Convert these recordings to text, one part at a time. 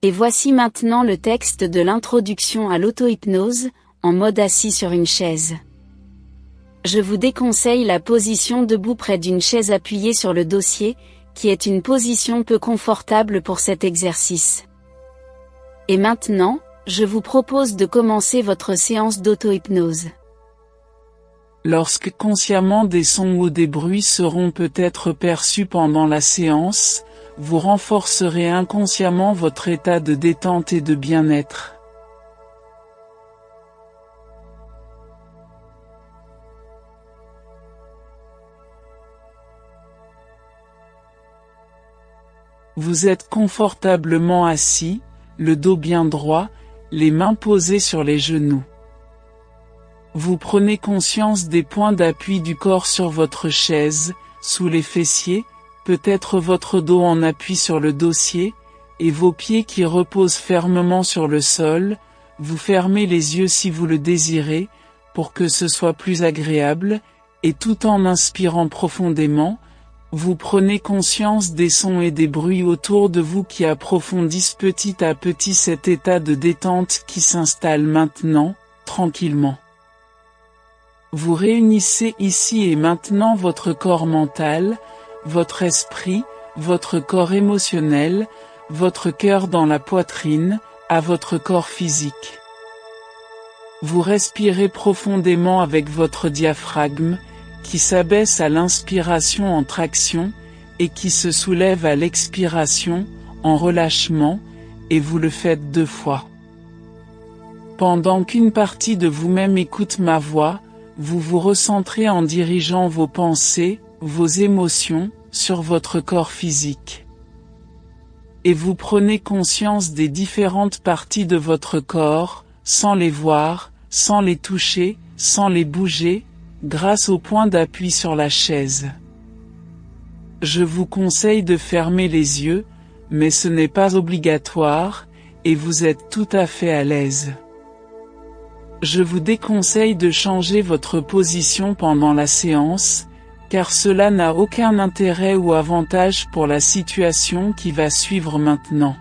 Et voici maintenant le texte de l'introduction à l'auto-hypnose, en mode assis sur une chaise. Je vous déconseille la position debout près d'une chaise appuyée sur le dossier, qui est une position peu confortable pour cet exercice. Et maintenant, je vous propose de commencer votre séance d'auto-hypnose. Lorsque consciemment des sons ou des bruits seront peut-être perçus pendant la séance, vous renforcerez inconsciemment votre état de détente et de bien-être. Vous êtes confortablement assis, le dos bien droit, les mains posées sur les genoux. Vous prenez conscience des points d'appui du corps sur votre chaise, sous les fessiers, peut-être votre dos en appui sur le dossier, et vos pieds qui reposent fermement sur le sol. Vous fermez les yeux si vous le désirez, pour que ce soit plus agréable, et tout en inspirant profondément, vous prenez conscience des sons et des bruits autour de vous qui approfondissent petit à petit cet état de détente qui s'installe maintenant, tranquillement. Vous réunissez ici et maintenant votre corps mental, votre esprit, votre corps émotionnel, votre cœur dans la poitrine, à votre corps physique. Vous respirez profondément avec votre diaphragme, qui s'abaisse à l'inspiration en traction, et qui se soulève à l'expiration, en relâchement, et vous le faites 2 fois. Pendant qu'une partie de vous-même écoute ma voix, vous vous recentrez en dirigeant vos pensées, vos émotions, sur votre corps physique. Et vous prenez conscience des différentes parties de votre corps, sans les voir, sans les toucher, sans les bouger, grâce au point d'appui sur la chaise. Je vous conseille de fermer les yeux, mais ce n'est pas obligatoire, et vous êtes tout à fait à l'aise. Je vous déconseille de changer votre position pendant la séance, car cela n'a aucun intérêt ou avantage pour la situation qui va suivre maintenant.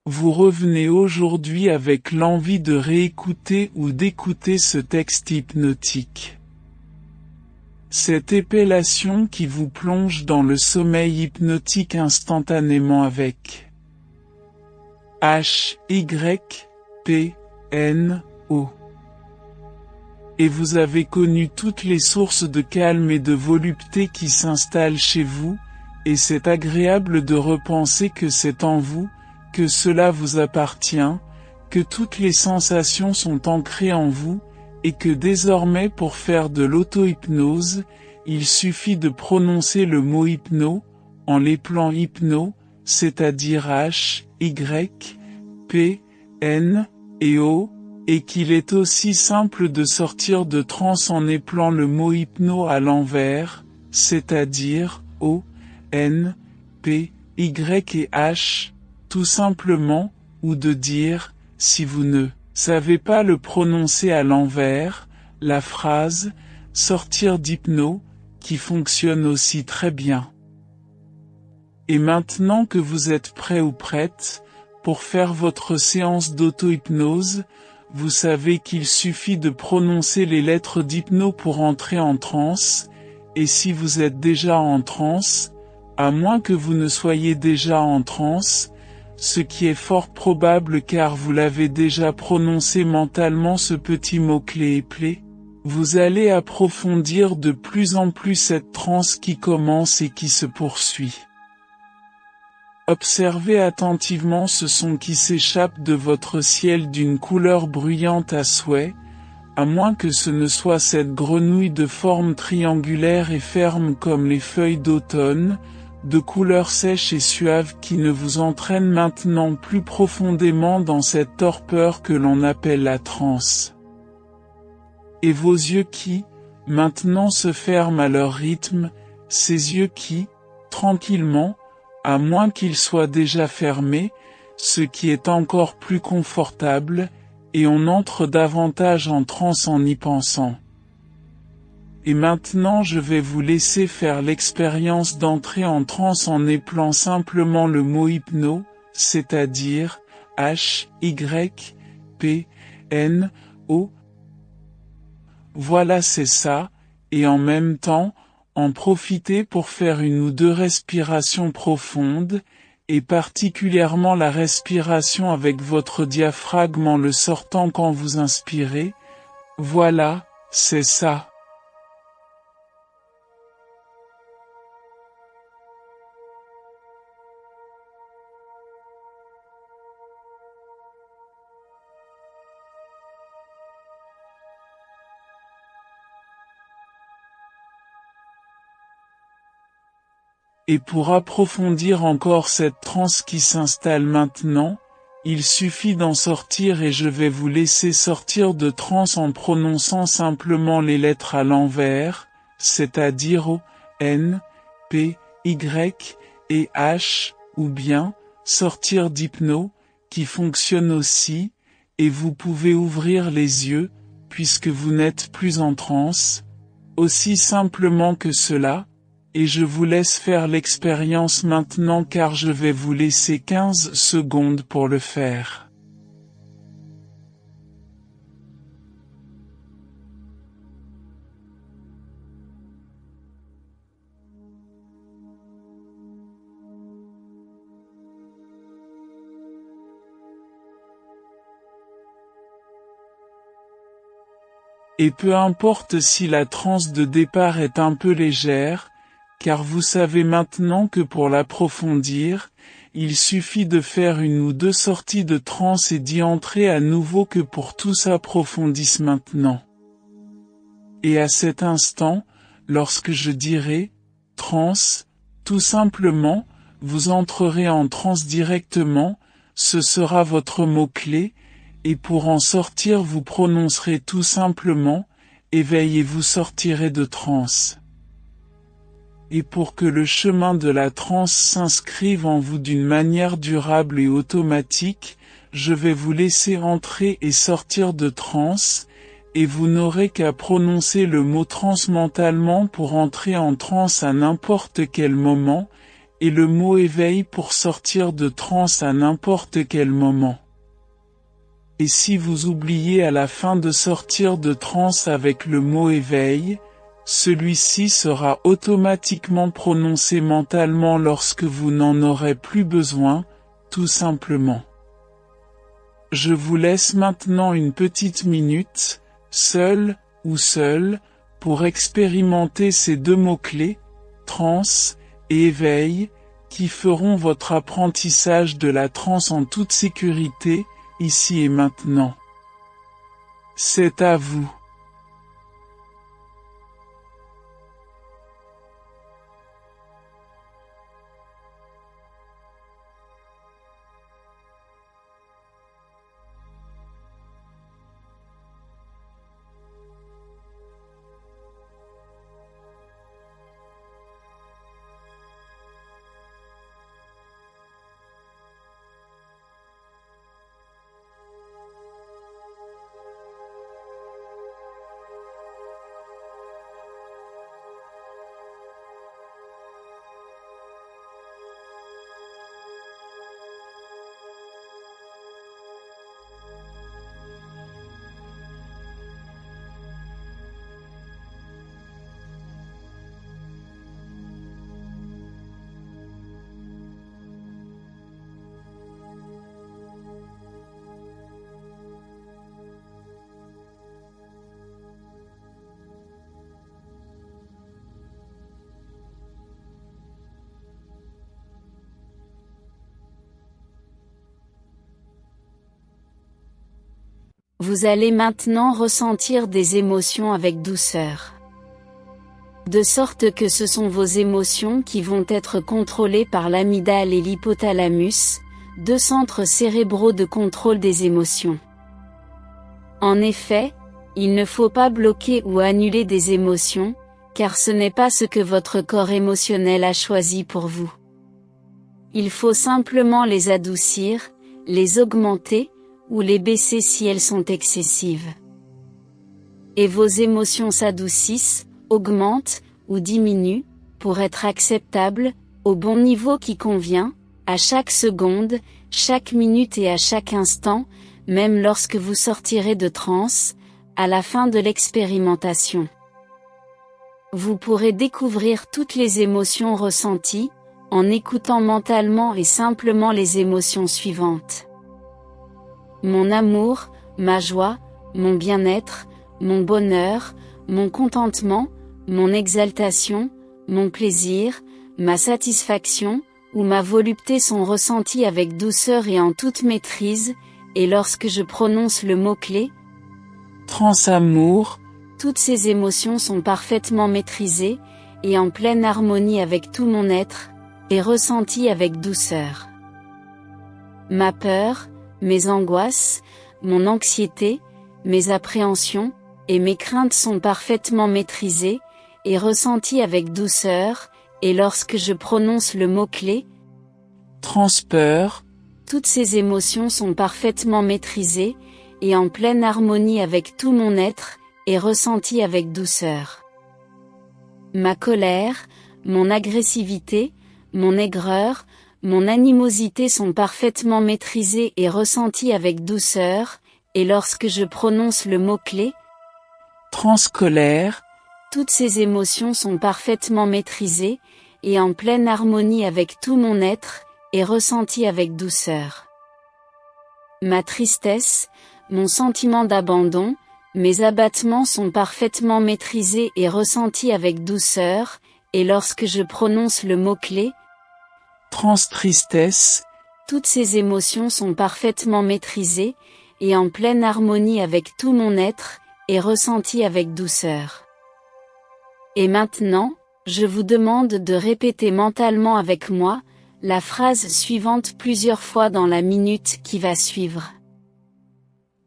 Vous revenez aujourd'hui avec l'envie de réécouter ou d'écouter ce texte hypnotique. Cette épellation qui vous plonge dans le sommeil hypnotique instantanément avec H-Y-P-N-O. Et vous avez connu toutes les sources de calme et de volupté qui s'installent chez vous, et c'est agréable de repenser que c'est en vous, que cela vous appartient, que toutes les sensations sont ancrées en vous, et que désormais pour faire de l'auto-hypnose, il suffit de prononcer le mot hypno, en l'épelant hypno, c'est-à-dire H, Y, P, N, et O, et qu'il est aussi simple de sortir de transe en épelant le mot hypno à l'envers, c'est-à-dire O, N, P, Y et H, tout simplement, ou de dire, si vous ne savez pas le prononcer à l'envers, la phrase « sortir d'hypno » qui fonctionne aussi très bien. Et maintenant que vous êtes prêt ou prête, pour faire votre séance d'auto-hypnose, vous savez qu'il suffit de prononcer les lettres d'hypno pour entrer en transe, et si vous êtes déjà en transe, à moins que vous ne soyez déjà en transe, ce qui est fort probable car vous l'avez déjà prononcé mentalement ce petit mot-clé éplé, vous allez approfondir de plus en plus cette transe qui commence et qui se poursuit. Observez attentivement ce son qui s'échappe de votre ciel d'une couleur bruyante à souhait, à moins que ce ne soit cette grenouille de forme triangulaire et ferme comme les feuilles d'automne, de couleur sèche et suave qui ne vous entraîne maintenant plus profondément dans cette torpeur que l'on appelle la transe. Et vos yeux qui, maintenant se ferment à leur rythme, ces yeux qui, tranquillement, à moins qu'ils soient déjà fermés, ce qui est encore plus confortable, et on entre davantage en transe en y pensant. Et maintenant je vais vous laisser faire l'expérience d'entrer en transe en épelant simplement le mot hypno, c'est-à-dire H-Y-P-N-O. Voilà, c'est ça, et en même temps, en profiter pour faire une ou deux respirations profondes, et particulièrement la respiration avec votre diaphragme en le sortant quand vous inspirez. Voilà, c'est ça. Et pour approfondir encore cette transe qui s'installe maintenant, il suffit d'en sortir et je vais vous laisser sortir de transe en prononçant simplement les lettres à l'envers, c'est-à-dire O, N, P, Y et H, ou bien sortir d'hypno, qui fonctionne aussi, et vous pouvez ouvrir les yeux, puisque vous n'êtes plus en transe, aussi simplement que cela. Et je vous laisse faire l'expérience maintenant car je vais vous laisser 15 secondes pour le faire. Et peu importe si la transe de départ est un peu légère, car vous savez maintenant que pour l'approfondir, il suffit de faire une ou deux sorties de transe et d'y entrer à nouveau que pour tout s'approfondisse maintenant. Et à cet instant, lorsque je dirai « transe », tout simplement, vous entrerez en transe directement, ce sera votre mot-clé, et pour en sortir vous prononcerez tout simplement « éveil » et vous sortirez de transe. Et pour que le chemin de la transe s'inscrive en vous d'une manière durable et automatique, je vais vous laisser entrer et sortir de transe, et vous n'aurez qu'à prononcer le mot transe mentalement pour entrer en transe à n'importe quel moment, et le mot éveil pour sortir de transe à n'importe quel moment. Et si vous oubliez à la fin de sortir de transe avec le mot éveil, celui-ci sera automatiquement prononcé mentalement lorsque vous n'en aurez plus besoin, tout simplement. Je vous laisse maintenant une petite minute, seul ou seul, pour expérimenter ces deux mots-clés, transe et éveil, qui feront votre apprentissage de la transe en toute sécurité, ici et maintenant. C'est à vous. Vous allez maintenant ressentir des émotions avec douceur. De sorte que ce sont vos émotions qui vont être contrôlées par l'amygdale et l'hypothalamus, deux centres cérébraux de contrôle des émotions. En effet, il ne faut pas bloquer ou annuler des émotions, car ce n'est pas ce que votre corps émotionnel a choisi pour vous. Il faut simplement les adoucir, les augmenter, ou les baisser si elles sont excessives. Et vos émotions s'adoucissent, augmentent, ou diminuent, pour être acceptables, au bon niveau qui convient, à chaque seconde, chaque minute et à chaque instant, même lorsque vous sortirez de transe, à la fin de l'expérimentation. Vous pourrez découvrir toutes les émotions ressenties, en écoutant mentalement et simplement les émotions suivantes. Mon amour, ma joie, mon bien-être, mon bonheur, mon contentement, mon exaltation, mon plaisir, ma satisfaction, ou ma volupté sont ressentis avec douceur et en toute maîtrise, et lorsque je prononce le mot-clé, transamour, toutes ces émotions sont parfaitement maîtrisées, et en pleine harmonie avec tout mon être, et ressenties avec douceur. Ma peur, mes angoisses, mon anxiété, mes appréhensions, et mes craintes sont parfaitement maîtrisées, et ressenties avec douceur, et lorsque je prononce le mot-clé, transpeur, toutes ces émotions sont parfaitement maîtrisées, et en pleine harmonie avec tout mon être, et ressenties avec douceur. Ma colère, mon agressivité, mon aigreur, mon animosité sont parfaitement maîtrisées et ressenties avec douceur, et lorsque je prononce le mot-clé, transcolère, toutes ces émotions sont parfaitement maîtrisées, et en pleine harmonie avec tout mon être, et ressenties avec douceur. Ma tristesse, mon sentiment d'abandon, mes abattements sont parfaitement maîtrisés et ressentis avec douceur, et lorsque je prononce le mot-clé, transtristesse, toutes ces émotions sont parfaitement maîtrisées, et en pleine harmonie avec tout mon être, et ressenties avec douceur. Et maintenant, je vous demande de répéter mentalement avec moi, la phrase suivante plusieurs fois dans la minute qui va suivre.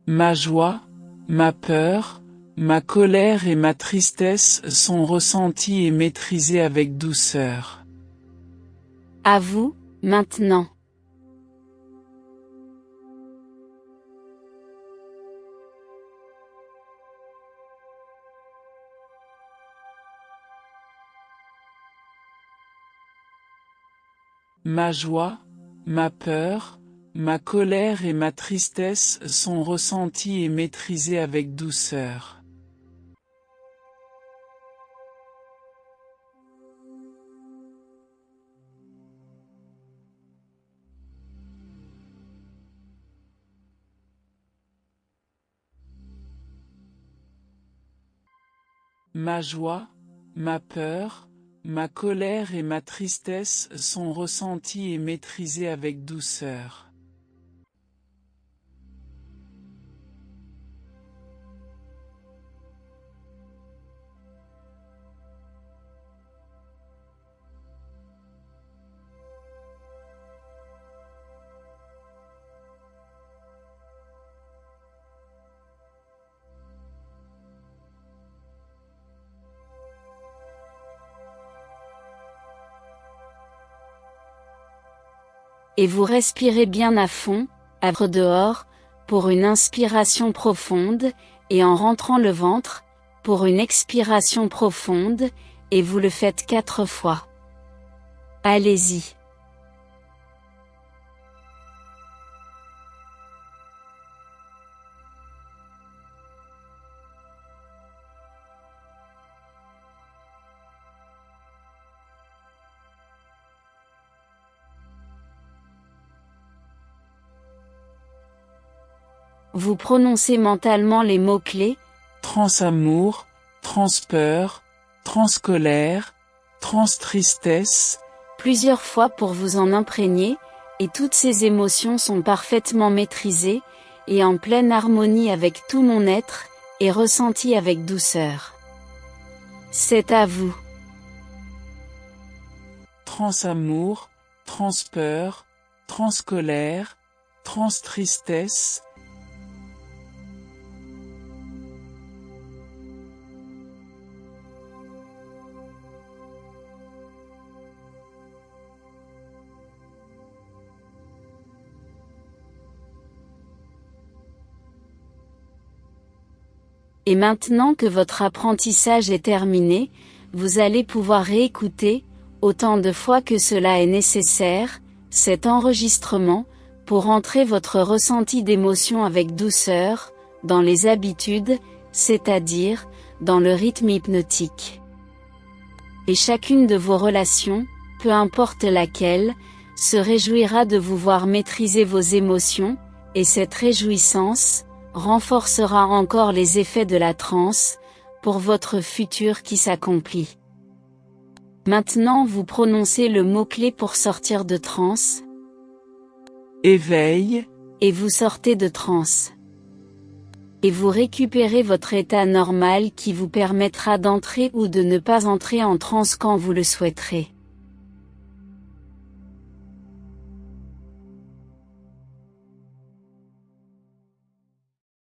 Ma joie, ma peur, ma colère et ma tristesse sont ressenties et maîtrisées avec douceur. À vous, maintenant. Ma joie, ma peur, ma colère et ma tristesse sont ressenties et maîtrisées avec douceur. Ma joie, ma peur, ma colère et ma tristesse sont ressenties et maîtrisées avec douceur. Et vous respirez bien à fond, à dehors, pour une inspiration profonde, et en rentrant le ventre, pour une expiration profonde, et vous le faites 4 fois. Allez-y. Vous prononcez mentalement les mots-clés transamour, transpeur, transcolère, transtristesse, plusieurs fois pour vous en imprégner, et toutes ces émotions sont parfaitement maîtrisées, et en pleine harmonie avec tout mon être, et ressenti avec douceur. C'est à vous. Transamour, transpeur, transcolère, transtristesse. Et maintenant que votre apprentissage est terminé, vous allez pouvoir réécouter, autant de fois que cela est nécessaire, cet enregistrement, pour entrer votre ressenti d'émotion avec douceur, dans les habitudes, c'est-à-dire, dans le rythme hypnotique. Et chacune de vos relations, peu importe laquelle, se réjouira de vous voir maîtriser vos émotions, et cette réjouissance, renforcera encore les effets de la transe, pour votre futur qui s'accomplit. Maintenant vous prononcez le mot-clé pour sortir de transe. Éveil. Et vous sortez de transe. Et vous récupérez votre état normal qui vous permettra d'entrer ou de ne pas entrer en transe quand vous le souhaiterez.